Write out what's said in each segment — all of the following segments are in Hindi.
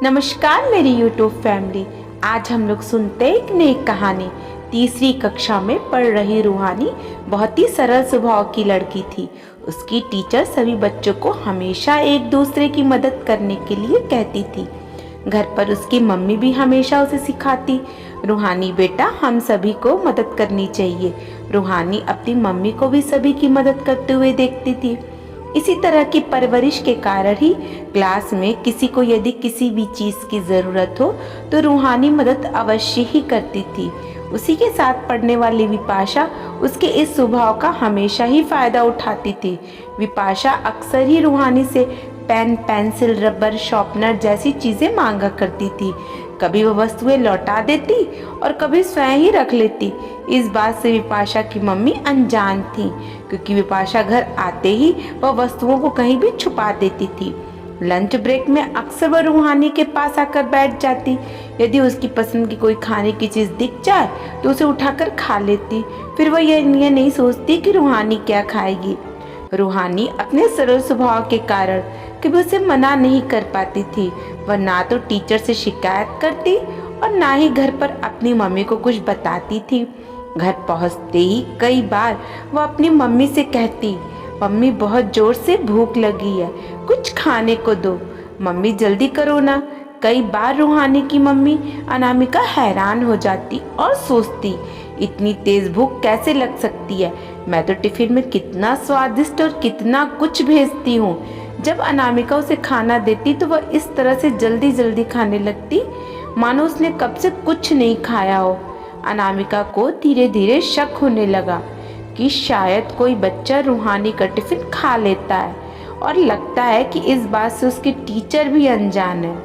नमस्कार मेरी YouTube फैमिली। आज हम लोग सुनते एक नई कहानी। तीसरी कक्षा में पढ़ रही रूहानी बहुत ही सरल स्वभाव की लड़की थी। उसकी टीचर सभी बच्चों को हमेशा एक दूसरे की मदद करने के लिए कहती थी। घर पर उसकी मम्मी भी हमेशा उसे सिखाती, रूहानी बेटा हम सभी को मदद करनी चाहिए। रूहानी अपनी मम्मी को भी सभी की मदद करते हुए देखती थी। इसी तरह की परवरिश के कारण ही क्लास में किसी को यदि किसी भी चीज़ की ज़रूरत हो तो रूहानी मदद अवश्य ही करती थी। उसी के साथ पढ़ने वाली विपाशा उसके इस स्वभाव का हमेशा ही फायदा उठाती थी। विपाशा अक्सर ही रूहानी से पेन, पेंसिल, रबर, शॉर्पनर जैसी चीज़ें मांगा करती थी। कभी वह वस्तुएं लौटा देती और कभी स्वयं ही रख लेती। इस बात से विपाशा की मम्मी अनजान थी, क्योंकि विपाशा घर आते ही वह वस्तुओं को कहीं भी छुपा देती थी। लंच ब्रेक में अक्सर वह रूहानी के पास आकर बैठ जाती। यदि उसकी पसंद की कोई खाने की चीज़ दिख जाए तो उसे उठाकर खा लेती। फिर वह यह नहीं सोचती कि रूहानी क्या खाएगी। रूहानी अपने सरल स्वभाव के कारण कभी उसे मना नहीं कर पाती थी। वह ना तो टीचर से शिकायत करती और ना ही घर पर अपनी मम्मी को कुछ बताती थी। घर पहुंचते ही कई बार वह अपनी मम्मी से कहती, मम्मी बहुत जोर से भूख लगी है, कुछ खाने को दो, मम्मी जल्दी करो ना। कई बार रूहानी की मम्मी अनामिका हैरान हो जाती और सोचती, इतनी तेज भूख कैसे लग सकती है, मैं तो टिफिन में कितना स्वादिष्ट और कितना कुछ भेजती हूँ। जब अनामिका उसे खाना देती तो वह इस तरह से जल्दी जल्दी खाने लगती मानो उसने कब से कुछ नहीं खाया हो। अनामिका को धीरे धीरे शक होने लगा कि शायद कोई बच्चा रूहानी का टिफिन खा लेता है, और लगता है कि इस बात से उसकी टीचर भी अनजान है।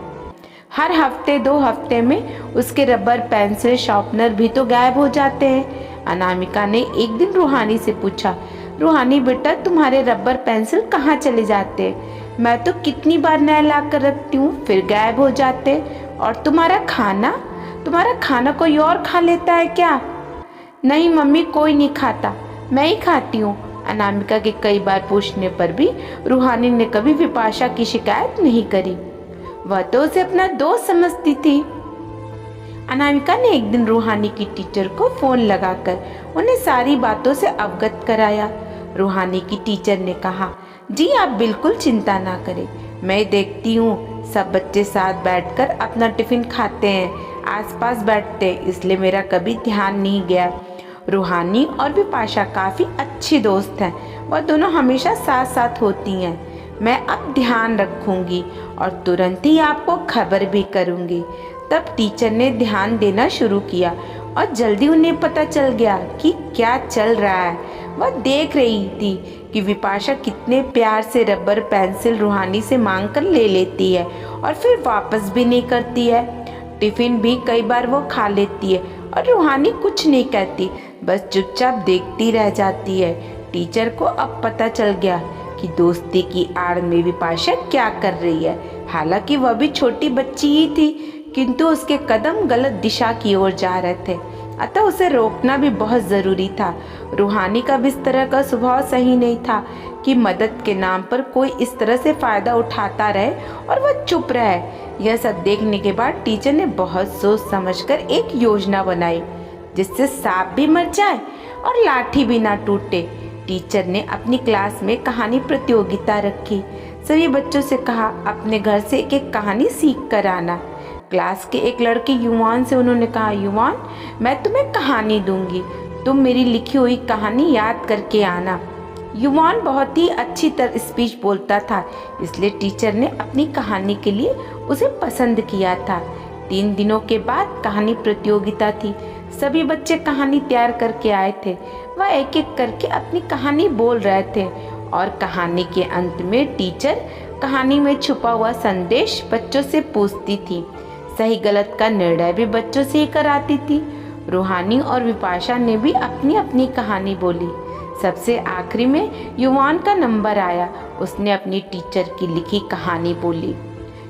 हर हफ्ते 2 हफ्ते में उसके रबर, पेंसिल, शार्पनर भी तो गायब हो जाते हैं। अनामिका ने एक दिन रूहानी से पूछा, रूहानी बेटा तुम्हारे रबर पेंसिल कहाँ चले जाते? मैं तो कितनी बार नया ला कर रखती हूँ फिर गायब हो जाते। और तुम्हारा खाना कोई और खा लेता है क्या? नहीं मम्मी, कोई नहीं खाता, मैं ही खाती हूँ। अनामिका के कई बार पूछने पर भी रूहानी ने कभी विपाशा की शिकायत नहीं करी। वह तो उसे अपना दोस्त समझती थी। अनामिका ने एक दिन रूहानी की टीचर को फोन लगाकर उन्हें सारी बातों से अवगत कराया। रूहानी की टीचर ने कहा, जी आप बिल्कुल चिंता ना करें, मैं देखती हूँ सब बच्चे साथ बैठकर अपना टिफिन खाते हैं, आसपास बैठते हैं, इसलिए मेरा कभी ध्यान नहीं गया। रूहानी और विपाशा काफ़ी अच्छी दोस्त हैं, वह दोनों हमेशा साथ साथ होती हैं। मैं अब ध्यान रखूंगी और तुरंत ही आपको खबर भी करूंगी। तब टीचर ने ध्यान देना शुरू किया और जल्दी उन्हें पता चल गया कि क्या चल रहा है। वह देख रही थी कि विपाशा कितने प्यार से रबर, पेंसिल रूहानी से मांग कर ले लेती है और फिर वापस भी नहीं करती है। टिफिन भी कई बार वो खा लेती है और रूहानी कुछ नहीं कहती, बस चुपचाप देखती रह जाती है। टीचर को अब पता चल गया कि दोस्ती की आड़ में विपाशा क्या कर रही है। हालांकि वह भी छोटी बच्ची ही थी, किंतु उसके कदम गलत दिशा की ओर जा रहे थे, अतः उसे रोकना भी बहुत ज़रूरी था। रूहानी का भी इस तरह का स्वभाव सही नहीं था कि मदद के नाम पर कोई इस तरह से फ़ायदा उठाता रहे और वह चुप रहे। यह सब देखने के बाद टीचर ने बहुत सोच समझकर एक योजना बनाई, जिससे सांप भी मर जाए और लाठी भी ना टूटे। टीचर ने अपनी क्लास में कहानी प्रतियोगिता रखी। सभी बच्चों से कहा, अपने घर से एक एक कहानी सीख कर आना। क्लास के एक लड़के युवान से उन्होंने कहा, युवान मैं तुम्हें कहानी दूंगी, तुम मेरी लिखी हुई कहानी याद करके आना। युवान बहुत ही अच्छी तरह स्पीच बोलता था, इसलिए टीचर ने अपनी कहानी के लिए उसे पसंद किया था। 3 दिनों के बाद कहानी प्रतियोगिता थी। सभी बच्चे कहानी तैयार करके आए थे। वह एक एक करके अपनी कहानी बोल रहे थे और कहानी के अंत में टीचर कहानी में छुपा हुआ संदेश बच्चों से पूछती थी। सही गलत का निर्णय भी बच्चों से ही कराती थी। रूहानी और विपाशा ने भी अपनी अपनी कहानी बोली। सबसे आखिरी में युवान का नंबर आया। उसने अपनी टीचर की लिखी कहानी बोली।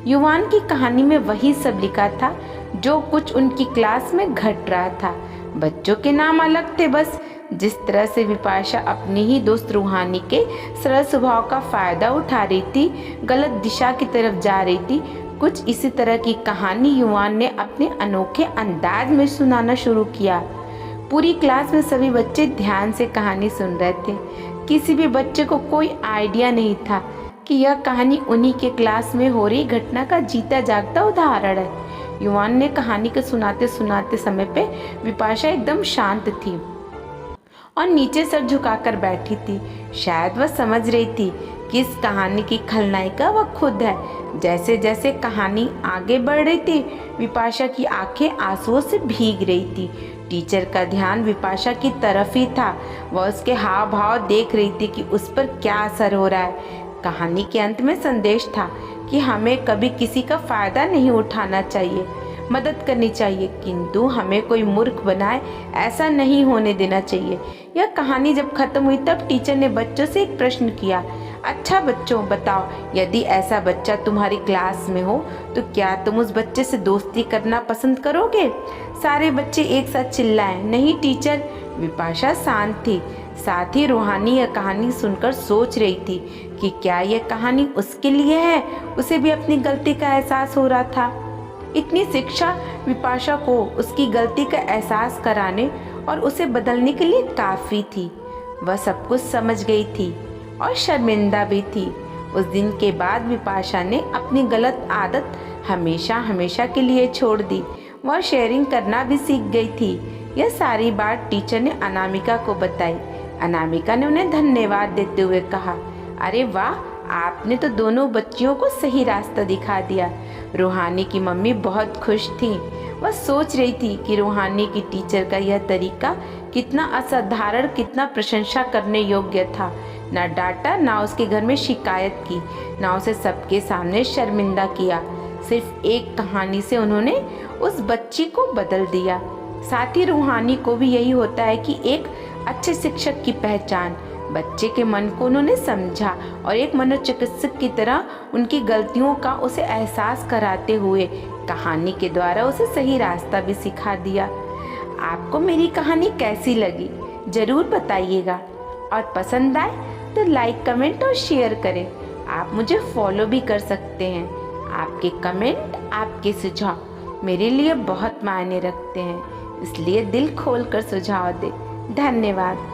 युवान की कहानी में वही सब लिखा था जो कुछ उनकी क्लास में घट रहा था। बच्चों के नाम अलग थे, बस जिस तरह से विपाशा अपनी ही दोस्त रूहानी के सरल स्वभाव का फायदा उठा रही थी, गलत दिशा की तरफ जा रही थी, कुछ इसी तरह की कहानी युवान ने अपने अनोखे अंदाज में सुनाना शुरू किया। पूरी क्लास में सभी बच्चे ध्यान से कहानी सुन रहे थे। किसी भी बच्चे को कोई आइडिया नहीं था कि यह कहानी उन्हीं के क्लास में हो रही घटना का जीता जागता उदाहरण है। युवान ने कहानी को सुनाते सुनाते समय पे विपाशा एकदम शांत थी और नीचे सर झुकाकर बैठी थी। शायद वह समझ रही थी कि इस कहानी की खलनायिका वह खुद है। जैसे जैसे कहानी आगे बढ़ रही थी, विपाशा की आंखें आंसुओं से भीग रही थी। टीचर का ध्यान विपाशा की तरफ ही था। वह उसके हाव भाव देख रही थी कि उस पर क्या असर हो रहा है। कहानी के अंत में संदेश था कि हमें कभी किसी का फायदा नहीं उठाना चाहिए, मदद करनी चाहिए, किंतु हमें कोई मूर्ख बनाए ऐसा नहीं होने देना चाहिए। यह कहानी जब खत्म हुई तब टीचर ने बच्चों से एक प्रश्न किया, अच्छा बच्चों बताओ, यदि ऐसा बच्चा तुम्हारी क्लास में हो तो क्या तुम उस बच्चे से दोस्ती करना पसंद करोगे? सारे बच्चे एक साथ चिल्लाए, नहीं टीचर। विपाशा शांत थी, साथ ही रूहानी यह कहानी सुनकर सोच रही थी कि क्या यह कहानी उसके लिए है। उसे भी अपनी गलती का एहसास हो रहा था। इतनी शिक्षा विपाशा को उसकी गलती का एहसास कराने और उसे बदलने के लिए काफ़ी थी। वह सब कुछ समझ गई थी और शर्मिंदा भी थी। उस दिन के बाद विपाशा ने अपनी गलत आदत हमेशा हमेशा के लिए छोड़ दी। वह शेयरिंग करना भी सीख गई थी। यह सारी बात टीचर ने अनामिका को बताई। अनामिका ने उन्हें धन्यवाद देते हुए कहा, अरे वाह, आपने तो दोनों बच्चियों को सही रास्ता दिखा दिया। रूहानी की मम्मी बहुत खुश थी। वह सोच रही थी कि रूहानी की टीचर का यह तरीका कितना असाधारण, कितना प्रशंसा करने योग्य था। ना डांटा, ना उसके घर में शिकायत की, ना उसे सबके सामने शर्मिंदा किया। सिर्फ एक कहानी से उन्होंने उस बच्ची को बदल दिया। साथ ही रूहानी को भी यही होता है कि एक अच्छे शिक्षक की पहचान। बच्चे के मन को उन्होंने समझा और एक मनोचिकित्सक की तरह उनकी गलतियों का उसे एहसास कराते हुए कहानी के द्वारा उसे सही रास्ता भी सिखा दिया। आपको मेरी कहानी कैसी लगी ज़रूर बताइएगा, और पसंद आए तो लाइक, कमेंट और शेयर करें। आप मुझे फॉलो भी कर सकते हैं। आपके कमेंट, आपके सुझाव मेरे लिए बहुत मायने रखते हैं, इसलिए दिल खोल कर सुझाव दें। धन्यवाद।